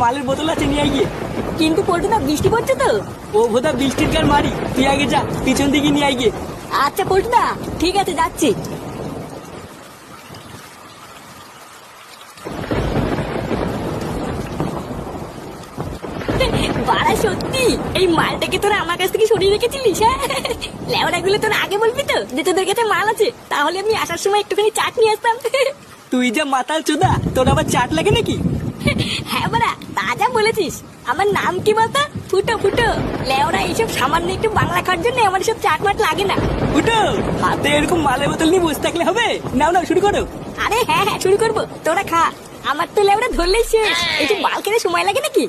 মালের বোতল আছে, নিয়ে আয় গিয়ে। কিন্তু পল্টুদা বৃষ্টি পড়ছে তো। ও ভোদা বৃষ্টির গান মারি, তুই আগে যা, পিছন দিকে নিয়ে আয় গিয়ে। আচ্ছা পল্টুদা, ঠিক আছে যাচ্ছি। বাড়া সত্যি এই মালটাকে তোরা আমার কাছ থেকে সরিয়ে রেখেছিলিস? হ্যাঁ, লেওড়া গুলো তোরা আগে বলবি তো যে তোদের কাছে মাল আছে, তাহলে আমি আসার সময় একটুখানি চাট নিয়ে আসতাম। তুই যা মাতাল চোদা, তোর আবার চাট লাগে নাকি? হ্যাঁ বাড়া, তা যা বলেছিস। আমার নাম কি বলতো? ফুটো ফুটো। লেওড়া এইসব সামান্য একটু বাংলা খাওয়ার জন্য আমার সব চাট মাট লাগে না। উঠো, হাতে এরকম মালের বোতল নিয়ে বসে থাকলে হবে? নাও নাও, শুরু করো। আরে হ্যাঁ হ্যাঁ, শুরু করবো, তোরা খা। আমার তো লেওড়া ধরলেই শেষ, এই যে মাল খেতে সময় লাগে নাকি?